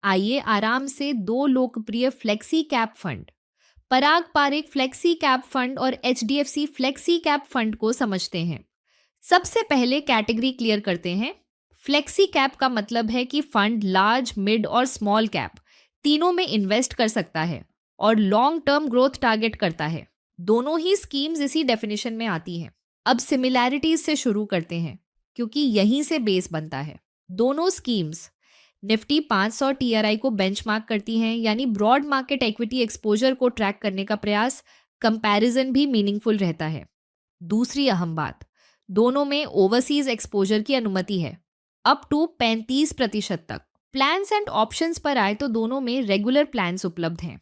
आइए आराम से दो लोकप्रिय फ्लेक्सी कैप फंड, पराग पारिक फ्लेक्सी कैप फंड और एचडीएफसी फ्लेक्सी कैप फंड को समझते हैं। सबसे पहले कैटेगरी क्लियर करते हैं। फ्लेक्सी कैप का मतलब है कि फंड लार्ज, मिड और स्मॉल कैप तीनों में इन्वेस्ट कर सकता है और लॉन्ग टर्म ग्रोथ टारगेट करता है। दोनों ही स्कीम्स इसी डेफिनेशन में आती हैं। अब सिमिलैरिटीज से शुरू करते हैं, क्योंकि यहीं से बेस बनता है। दोनों स्कीम्स निफ्टी 500 टीआरआई को बेंचमार्क करती हैं, यानी ब्रॉड मार्केट इक्विटी एक्सपोजर को ट्रैक करने का प्रयास। कंपैरिजन भी मीनिंगफुल रहता है। दूसरी अहम बात, दोनों में ओवरसीज एक्सपोजर की अनुमति है, अप टू 35% तक। प्लान्स एंड ऑप्शंस पर आए तो दोनों में रेगुलर प्लान्स उपलब्ध हैं।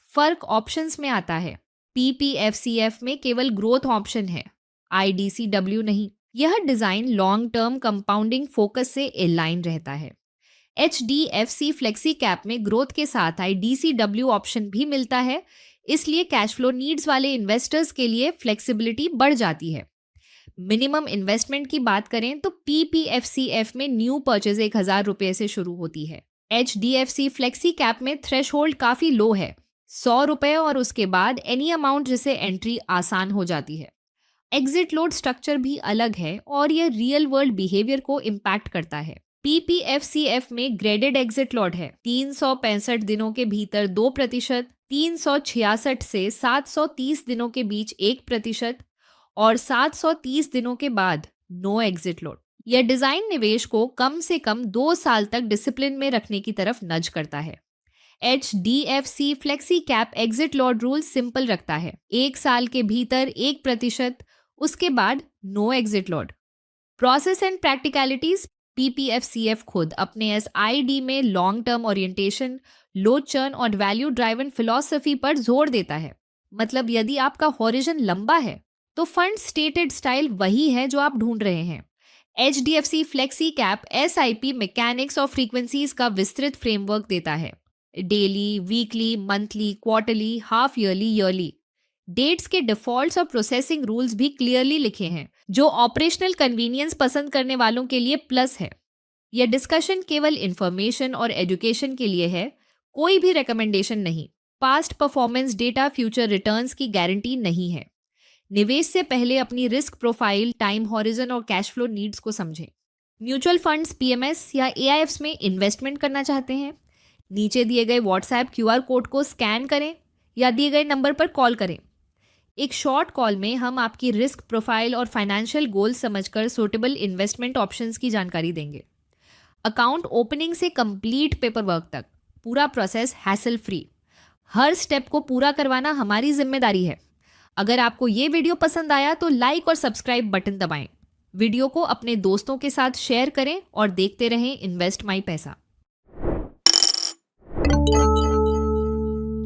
फर्क ऑप्शंस में आता है। पीपीएफसीएफ में केवल ग्रोथ ऑप्शन है, आईडीसीडब्ल्यू नहीं। यह design long term compounding focus से अलाइन रहता है। एचडीएफसी फ्लेक्सी कैप में ग्रोथ के साथ आईडीसीडब्ल्यू ऑप्शन भी मिलता है, इसलिए कैश फ्लो नीड्स वाले इन्वेस्टर्स के लिए फ्लेक्सिबिलिटी बढ़ जाती है। मिनिमम इन्वेस्टमेंट की बात करें तो पीपीएफसीएफ में न्यू परचेज 1,000 रुपये से शुरू होती है। एचडीएफसी फ्लेक्सी कैप में थ्रेशहोल्ड काफी लो है, 100 रुपये, और उसके बाद एनी अमाउंट जिसे एंट्री आसान हो जाती है। एग्जिट लोड स्ट्रक्चर भी अलग है और यह रियल वर्ल्ड बिहेवियर को इम्पैक्ट करता है। पीपीएफसीएफ में ग्रेडेड एग्जिट लॉट है, 365 दिनों के भीतर 2%, 366 से 730 दिनों के बीच 1% और 730 दिनों के बाद नो एग्जिट लॉट। यह डिजाइन निवेश को कम से कम 2 साल तक डिसिप्लिन में रखने की तरफ नज करता है। HDFC flexi cap exit load rule simple रखता है, 1 साल के भीतर 1%, उसके बाद no exit load. Process and practicalities, PPFCF खुद अपने एसआईडी में long term orientation, low churn और वैल्यू ड्राइवन फिलॉसफी पर जोर देता है। मतलब यदि आपका हॉरिजन लंबा है तो फंड स्टेटेड स्टाइल वही है जो आप ढूंढ रहे हैं। HDFC flexi cap SIP mechanics और फ्रीक्वेंसीज का विस्तृत फ्रेमवर्क देता है। Daily, weekly, monthly, quarterly, half yearly, yearly. Dates के डिफॉल्ट्स और प्रोसेसिंग रूल्स भी क्लियरली लिखे हैं, जो ऑपरेशनल कन्वीनियंस पसंद करने वालों के लिए प्लस है। यह डिस्कशन केवल इंफॉर्मेशन और एजुकेशन के लिए है, कोई भी रिकमेंडेशन नहीं। Past performance data future returns की गारंटी नहीं है। निवेश से पहले अपनी रिस्क प्रोफाइल, टाइम हॉरिजन और कैश फ्लो नीड्स को समझें। म्यूचुअल फंड्स, पीएमएस या एआईएफ्स में इन्वेस्टमेंट करना चाहते हैं? नीचे दिए गए व्हाट्सएप क्यूआर कोड को स्कैन करें या दिए गए नंबर पर कॉल करें। एक शॉर्ट कॉल में हम आपकी रिस्क प्रोफाइल और फाइनेंशियल गोल समझकर सूटेबल इन्वेस्टमेंट ऑप्शंस की जानकारी देंगे। अकाउंट ओपनिंग से कंप्लीट पेपर वर्क तक पूरा प्रोसेस हैसल फ्री। हर स्टेप को पूरा करवाना हमारी जिम्मेदारी है। अगर आपको ये वीडियो पसंद आया तो लाइक और सब्सक्राइब बटन दबाएं। वीडियो को अपने दोस्तों के साथ शेयर करें और देखते रहें इन्वेस्ट माई पैसा।